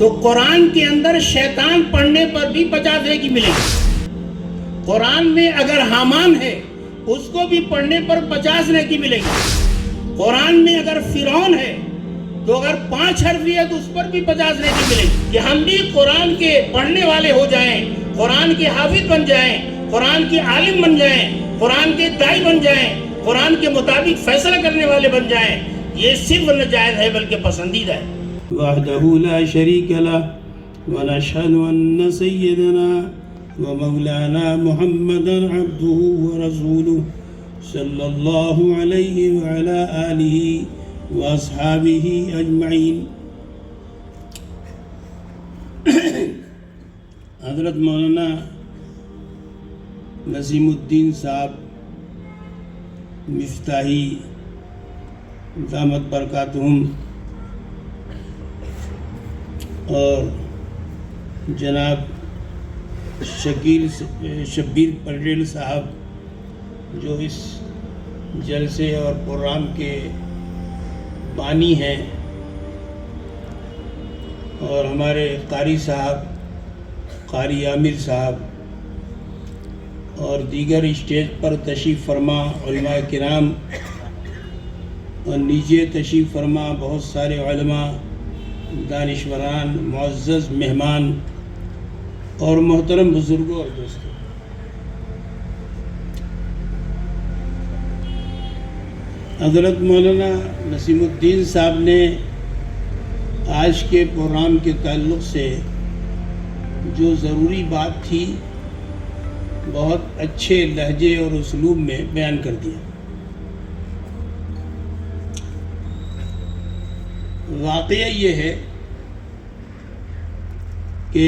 تو قرآن کے اندر شیطان پڑھنے پر بھی 50 نیکی ملے گی. قرآن میں اگر حامان ہے اس کو بھی پڑھنے پر 50 نیکی ملے گی. قرآن میں اگر فرعون ہے تو اگر 5 حرفی ہے تو اس پر بھی 50 نیکی ملے گی. کہ ہم بھی قرآن کے پڑھنے والے ہو جائیں، قرآن کے حافظ بن جائیں، قرآن کے عالم بن جائیں، قرآن کے داعی بن جائیں، قرآن کے مطابق فیصلہ کرنے والے بن جائیں. یہ صرف ناجائز ہے بلکہ پسندیدہ ہے. وحدہ لا شریک لہ ونشہد ان سیدنا ومولانا محمدا عبدہ ورسولہ صلی اللہ علیہ وعلی آلہ واصحابہ اجمعین. حضرت مولانا نسیم الدین صاحب مفتاحی دامت برکاتہم اور جناب شبیر پٹیل صاحب جو اس جلسے اور پروگرام کے بانی ہیں، اور ہمارے قاری صاحب، قاری عامر صاحب، اور دیگر اسٹیج پر تشریف فرما علماء کرام، اور نیچے تشریف فرما بہت سارے علماء، دانشوران، معزز مہمان اور محترم بزرگوں اور دوستوں. حضرت مولانا نسیم الدین صاحب نے آج کے پروگرام کے تعلق سے جو ضروری بات تھی بہت اچھے لہجے اور اسلوب میں بیان کر دیا. واقعہ یہ ہے کہ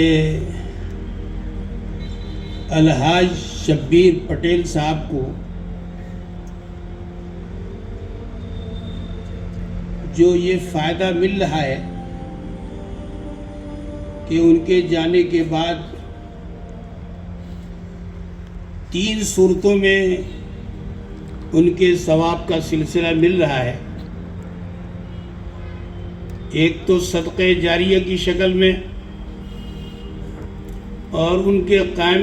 الحاج شبیر پٹیل صاحب کو جو یہ فائدہ مل رہا ہے کہ ان کے جانے کے بعد 3 صورتوں میں ان کے ثواب کا سلسلہ مل رہا ہے. ایک تو صدقہ جاریہ کی شکل میں، اور ان کے قائم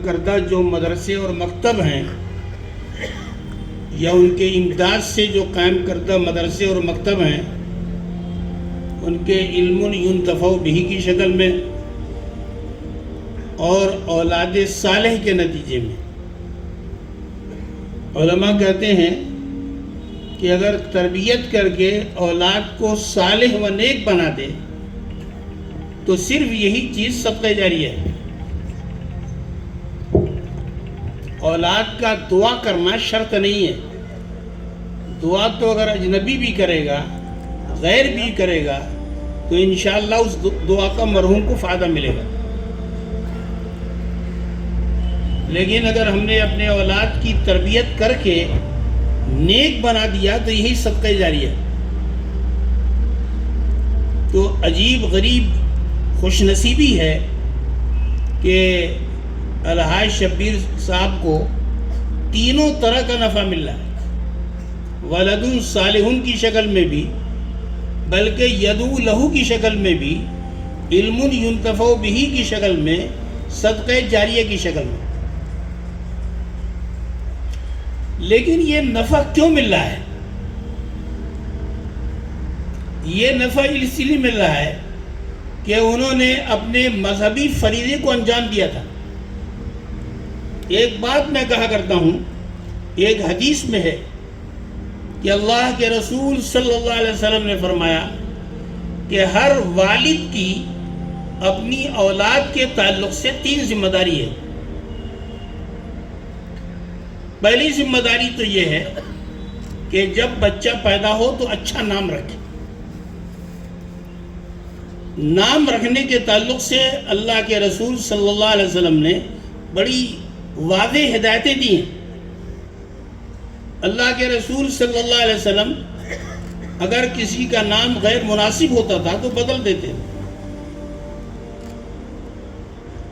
کردہ جو مدرسے اور مکتب ہیں، یا ان کے امداد سے جو قائم کردہ مدرسے اور مکتب ہیں، ان کے علم ینتفع بہ کی شکل میں، اور اولاد صالح کے نتیجے میں. علماء کہتے ہیں کہ اگر تربیت کر کے اولاد کو صالح و نیک بنا دے تو صرف یہی چیز صدقہ جاریہ ہے. اولاد کا دعا کرنا شرط نہیں ہے. دعا تو اگر اجنبی بھی کرے گا، غیر بھی کرے گا، تو انشاءاللہ اس دعا کا مرحوم کو فائدہ ملے گا. لیکن اگر ہم نے اپنے اولاد کی تربیت کر کے نیک بنا دیا تو یہی صدقہ جاریہ ہے. تو عجیب غریب خوش نصیبی ہے کہ الحاج شبیر صاحب کو تینوں طرح کا نفع مل رہا ہے. ولد صالح کی شکل میں بھی، بلکہ یدعو لہو کی شکل میں بھی، علم ینتفع بہ کی شکل میں، صدقہ جاریہ کی شکل میں. لیکن یہ نفع کیوں مل رہا ہے؟ یہ نفع اس لیے مل رہا ہے کہ انہوں نے اپنے مذہبی فریضے کو انجام دیا تھا. ایک بات میں کہا کرتا ہوں، ایک حدیث میں ہے کہ اللہ کے رسول صلی اللہ علیہ وسلم نے فرمایا کہ ہر والد کی اپنی اولاد کے تعلق سے 3 ذمہ داری ہے. پہلی ذمہ داری تو یہ ہے کہ جب بچہ پیدا ہو تو اچھا نام رکھے. نام رکھنے کے تعلق سے اللہ کے رسول صلی اللہ علیہ وسلم نے بڑی واضح ہدایتیں دی ہیں. اللہ کے رسول صلی اللہ علیہ وسلم اگر کسی کا نام غیر مناسب ہوتا تھا تو بدل دیتے.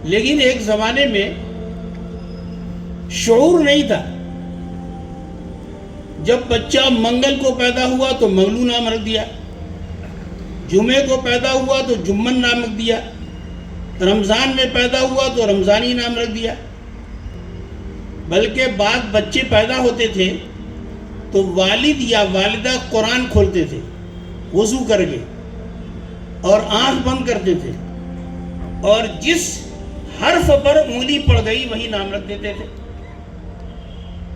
لیکن ایک زمانے میں شعور نہیں تھا. جب بچہ منگل کو پیدا ہوا تو منگلو نام رکھ دیا، جمعے کو پیدا ہوا تو جمن نام رکھ دیا، رمضان میں پیدا ہوا تو رمضانی نام رکھ دیا۔ بلکہ بعض بچے پیدا ہوتے تھے تو والد یا والدہ قرآن کھولتے تھے وضو کر کے اور آنکھ بند کرتے تھے، اور جس حرف پر انگلی پڑ گئی وہی نام رکھ دیتے تھے۔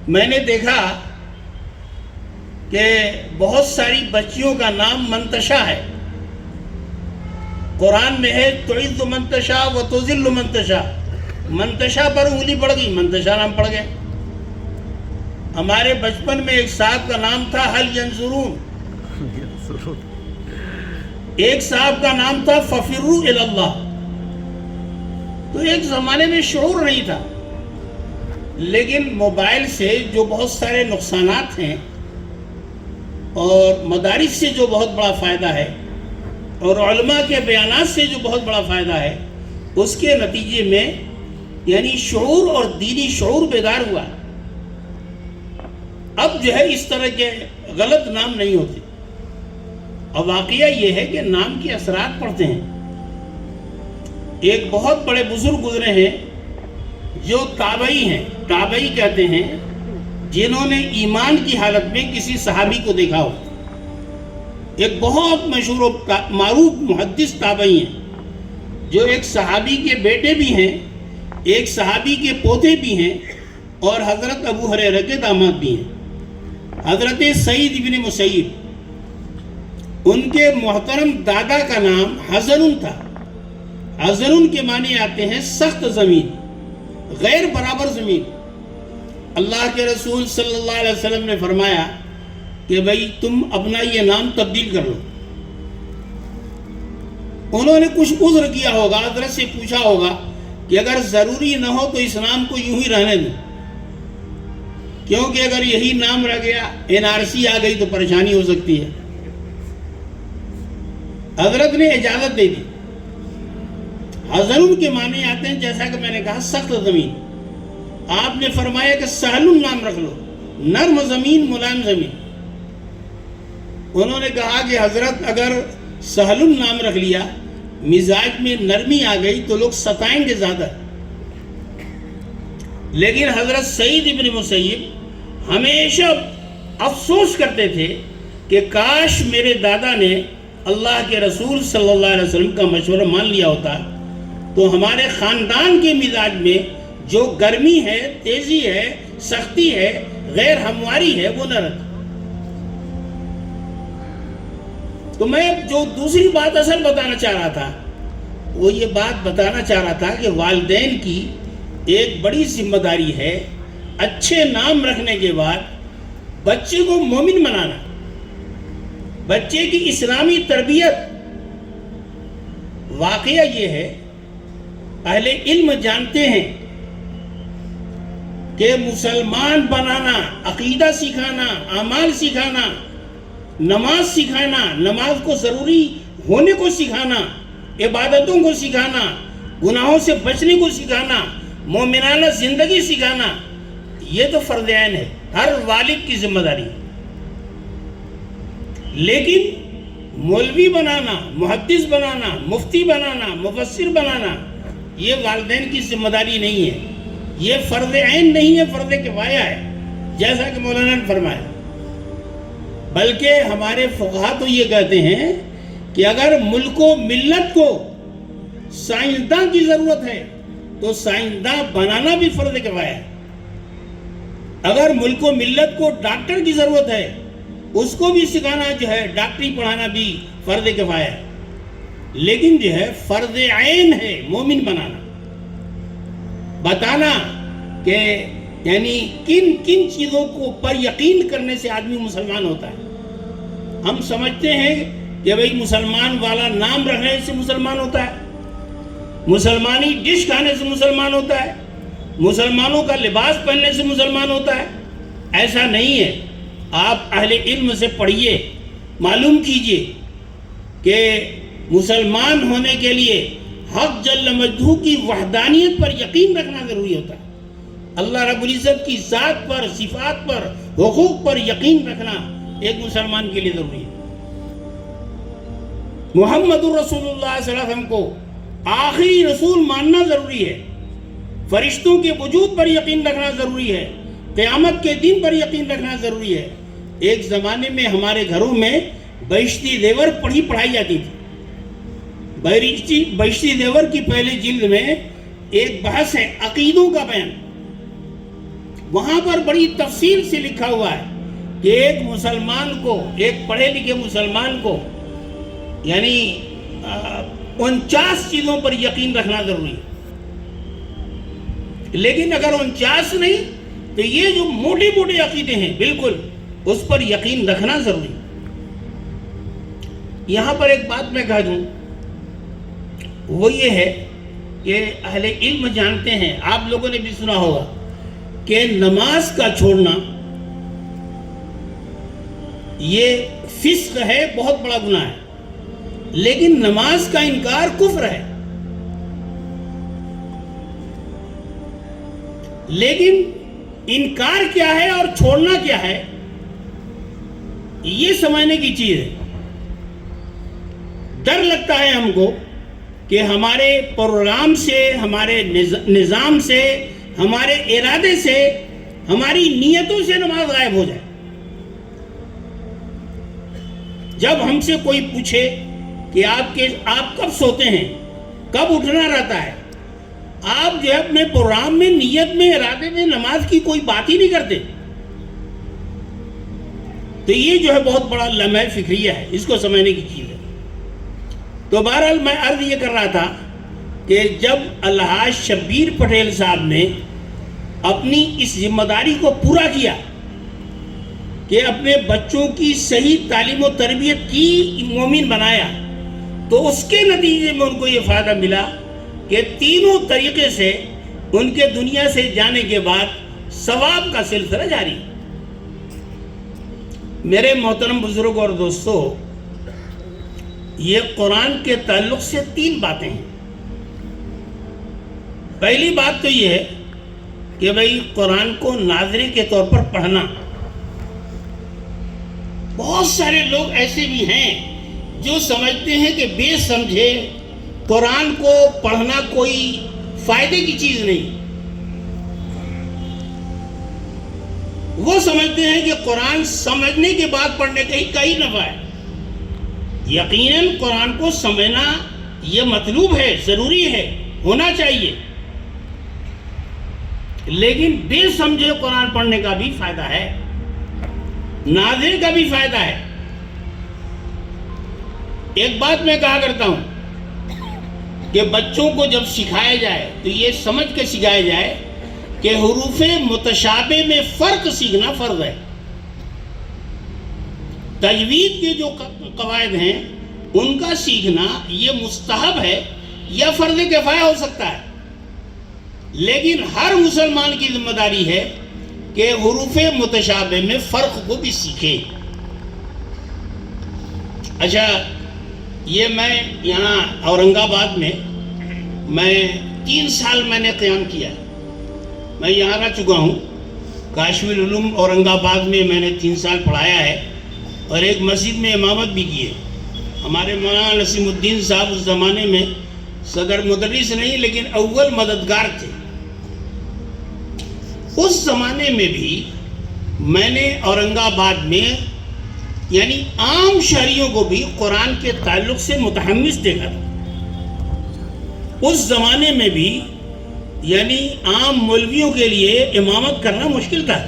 میں نے دیکھا کہ بہت ساری بچیوں کا نام منتشا ہے، قرآن میں ہے تعز من تشاء و تذل من تشاء، منتشا پر انگلی پڑ گئی منتشا نام پڑ گئے۔ ہمارے بچپن میں ایک صاحب کا نام تھا حل ینظرون، ایک صاحب کا نام تھا ففروا الی اللہ۔ تو ایک زمانے میں شعور نہیں تھا، لیکن موبائل سے جو بہت سارے نقصانات ہیں اور مدارس سے جو بہت بڑا فائدہ ہے اور علماء کے بیانات سے جو بہت بڑا فائدہ ہے، اس کے نتیجے میں یعنی شعور اور دینی شعور بیدار ہوا۔ اب جو ہے اس طرح کے غلط نام نہیں ہوتے۔ اب واقعہ یہ ہے کہ نام کے اثرات پڑتے ہیں۔ ایک بہت بڑے بزرگ گزرے ہیں جو تابعی ہیں، تابعی کہتے ہیں، جنہوں نے ایمان کی حالت میں کسی صحابی کو دیکھا ہو۔ ایک بہت مشہور و معروف محدث تابعی ہیں جو ایک صحابی کے بیٹے بھی ہیں، ایک صحابی کے پوتے بھی ہیں، اور حضرت ابو ہریرہ کے داماد بھی ہیں، حضرت سعید بن مسیب۔ ان کے محترم دادا کا نام حزن تھا۔ حزن کے معنی آتے ہیں سخت زمین، غیر برابر زمین۔ اللہ کے رسول صلی اللہ علیہ وسلم نے فرمایا کہ بھئی تم اپنا یہ نام تبدیل کر لو۔ انہوں نے کچھ عذر کیا ہوگا، حضرت سے پوچھا ہوگا کہ اگر ضروری نہ ہو تو اس نام کو یوں ہی رہنے دیں، کیونکہ اگر یہی نام رہ گیا NRC آ گئی تو پریشانی ہو سکتی ہے۔ حضرت نے اجازت دے دی۔ حزن کے معنی آتے ہیں جیسا کہ میں نے کہا سخت زمین۔ آپ نے فرمایا کہ سہل نام رکھ لو، نرم زمین، ملائم زمین۔ انہوں نے کہا کہ حضرت اگر سہل نام رکھ لیا، مزاج میں نرمی آ گئی تو لوگ ستائیں گے زیادہ۔ لیکن حضرت سعید بن مسیب ہمیشہ افسوس کرتے تھے کہ کاش میرے دادا نے اللہ کے رسول صلی اللہ علیہ وسلم کا مشورہ مان لیا ہوتا تو ہمارے خاندان کے مزاج میں جو گرمی ہے، تیزی ہے، سختی ہے، غیر ہمواری ہے، وہ نہ رہتی۔ تو میں جو دوسری بات اصل بتانا چاہ رہا تھا وہ یہ بات بتانا چاہ رہا تھا کہ والدین کی ایک بڑی ذمہ داری ہے اچھے نام رکھنے کے بعد بچے کو مومن بنانا، بچے کی اسلامی تربیت۔ واقعہ یہ ہے، اہل علم جانتے ہیں کہ مسلمان بنانا، عقیدہ سکھانا، اعمال سکھانا، نماز سکھانا، نماز کو ضروری ہونے کو سکھانا، عبادتوں کو سکھانا، گناہوں سے بچنے کو سکھانا، مومنانہ زندگی سکھانا، یہ تو فرض عین ہے، ہر والد کی ذمہ داری ہے۔ لیکن مولوی بنانا، محدث بنانا، مفتی بنانا، مفسر بنانا، یہ والدین کی ذمہ داری نہیں ہے، یہ فرض عین نہیں ہے، فرض کفایہ ہے، جیسا کہ مولانا نے فرمایا۔ بلکہ ہمارے فقہا تو یہ کہتے ہیں کہ اگر ملک و ملت کو سائنسداں کی ضرورت ہے تو سائنسداں بنانا بھی فرض کفایہ ہے۔ اگر ملک و ملت کو ڈاکٹر کی ضرورت ہے اس کو بھی سکھانا جو ہے، ڈاکٹری پڑھانا بھی فرض کفایہ ہے۔ لیکن جو ہے فرض عین ہے مومن بنانا، بتانا کہ یعنی کن کن چیزوں کو پر یقین کرنے سے آدمی مسلمان ہوتا ہے۔ ہم سمجھتے ہیں کہ بھئی مسلمان والا نام رکھنے سے مسلمان ہوتا ہے، مسلمانی ڈش کھانے سے مسلمان ہوتا ہے، مسلمانوں کا لباس پہننے سے مسلمان ہوتا ہے۔ ایسا نہیں ہے۔ آپ اہل علم سے پڑھیے، معلوم کیجئے کہ مسلمان ہونے کے لیے حق جل مجدہ کی وحدانیت پر یقین رکھنا ضروری ہوتا ہے، اللہ رب العزت کی ذات پر، صفات پر، حقوق پر یقین رکھنا ایک مسلمان کے لیے ضروری ہے۔ محمد الرسول اللہ صلی اللہ علیہ وسلم کو آخری رسول ماننا ضروری ہے، فرشتوں کے وجود پر یقین رکھنا ضروری ہے، قیامت کے دن پر یقین رکھنا ضروری ہے۔ ایک زمانے میں ہمارے گھروں میں بہشتی زیور پڑھائی جاتی تھی۔ بہشتی زیور کی پہلے جلد میں ایک بحث ہے عقیدوں کا بیان، وہاں پر بڑی تفصیل سے لکھا ہوا ہے کہ ایک مسلمان کو، ایک پڑھے لکھے مسلمان کو یعنی 49 چیزوں پر یقین رکھنا ضروری ہے، لیکن اگر 49 نہیں تو یہ جو موٹے موٹے عقیدے ہیں بالکل اس پر یقین رکھنا ضروری ہے۔ یہاں پر ایک بات میں کہہ دوں، وہ یہ ہے کہ اہل علم جانتے ہیں، آپ لوگوں نے بھی سنا ہوگا کہ نماز کا چھوڑنا یہ فسق ہے، بہت بڑا گناہ ہے، لیکن نماز کا انکار کفر ہے۔ لیکن انکار کیا ہے اور چھوڑنا کیا ہے، یہ سمجھنے کی چیز ہے۔ ڈر لگتا ہے ہم کو کہ ہمارے پروگرام سے، ہمارے نظام سے، ہمارے ارادے سے، ہماری نیتوں سے نماز غائب ہو جائے۔ جب ہم سے کوئی پوچھے کہ آپ کب سوتے ہیں، کب اٹھنا رہتا ہے، آپ جو ہے اپنے پروگرام میں، نیت میں، ارادے میں نماز کی کوئی بات ہی نہیں کرتے، تو یہ جو ہے بہت بڑا لمحہ فکریہ ہے، اس کو سمجھنے کی چیز ہے۔ تو بہرحال میں عرض یہ کر رہا تھا کہ جب الحاج شبیر پٹیل صاحب نے اپنی اس ذمہ داری کو پورا کیا کہ اپنے بچوں کی صحیح تعلیم و تربیت کی مومن بنایا، تو اس کے نتیجے میں ان کو یہ فائدہ ملا کہ تینوں طریقے سے ان کے دنیا سے جانے کے بعد ثواب کا سلسلہ جاری۔ میرے محترم بزرگ اور دوستو، یہ قرآن کے تعلق سے 3 باتیں ہیں۔ پہلی بات تو یہ ہے کہ بھئی قرآن کو ناظرے کے طور پر پڑھنا۔ بہت سارے لوگ ایسے بھی ہیں جو سمجھتے ہیں کہ بے سمجھے قرآن کو پڑھنا کوئی فائدے کی چیز نہیں۔ وہ سمجھتے ہیں کہ قرآن سمجھنے کے بعد پڑھنے کا ہی نفع ہے۔ یقیناً قرآن کو سمجھنا یہ مطلوب ہے، ضروری ہے، ہونا چاہیے، لیکن بے سمجھے قرآن پڑھنے کا بھی فائدہ ہے، ناظر کا بھی فائدہ ہے۔ ایک بات میں کہا کرتا ہوں کہ بچوں کو جب سکھایا جائے تو یہ سمجھ کے سکھایا جائے کہ حروف متشابہ میں فرق سیکھنا فرض ہے۔ تجوید کے جو قواعد ہیں ان کا سیکھنا یہ مستحب ہے یا فرض کفایہ ہو سکتا ہے، لیکن ہر مسلمان کی ذمہ داری ہے کہ حروف متشابہ میں فرق کو بھی سیکھے۔ اچھا، یہ میں یہاں اورنگ آباد میں 3 سال میں نے قیام کیا، میں یہاں رہ چکا ہوں۔ کاشف العلوم اورنگ آباد میں نے 3 سال پڑھایا ہے اور ایک مسجد میں امامت بھی کی ہے۔ ہمارے مولانا نسیم الدین صاحب اس زمانے میں صدر مدرس نہیں لیکن اول مددگار تھے۔ اس زمانے میں بھی میں نے اورنگ آباد میں یعنی عام شہریوں کو بھی قرآن کے تعلق سے متحمس دیکھا تھا۔ اس زمانے میں بھی یعنی عام مولویوں کے لیے امامت کرنا مشکل تھا۔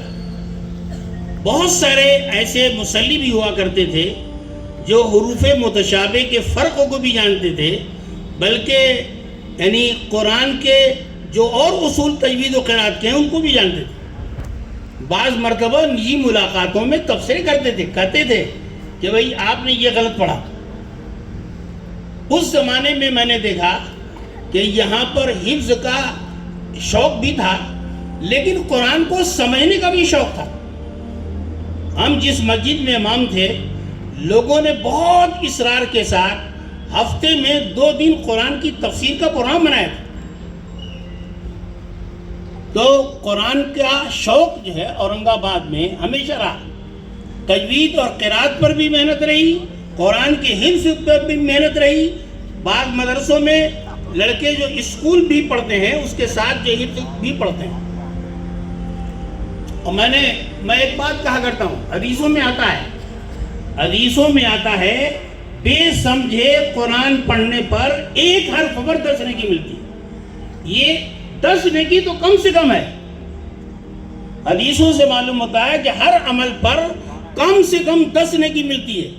بہت سارے ایسے مصلی بھی ہوا کرتے تھے جو حروف متشابہ کے فرقوں کو بھی جانتے تھے، بلکہ یعنی قرآن کے جو اور اصول تجوید و قرات کے ہیں ان کو بھی جانتے تھے۔ بعض مرتبہ نجی ملاقاتوں میں تبصرے کرتے تھے، کہتے تھے کہ بھئی آپ نے یہ غلط پڑھا۔ اس زمانے میں نے دیکھا کہ یہاں پر حفظ کا شوق بھی تھا لیکن قرآن کو سمجھنے کا بھی شوق تھا۔ ہم جس مسجد میں امام تھے، لوگوں نے بہت اصرار کے ساتھ ہفتے میں 2 دن قرآن کی تفسیر کا پروگرام بنایا تھا۔ تو قرآن کا شوق جو ہے اورنگ آباد میں ہمیشہ رہا، تجوید اور قرات پر بھی محنت رہی قرآن کے حفظ پر بھی محنت رہی. بعض مدرسوں میں لڑکے جو اسکول بھی پڑھتے ہیں اس کے ساتھ جو حفظ بھی پڑھتے ہیں. اور میں ایک بات کہا کرتا ہوں, حدیثوں میں آتا ہے بے سمجھے قرآن پڑھنے پر ایک حرف پر 10 نیکی ملتی ہے. یہ 10 نیکی تو کم سے کم ہے. حدیثوں سے معلوم ہوتا ہے کہ ہر عمل پر کم سے کم 10 نیکی ملتی ہے.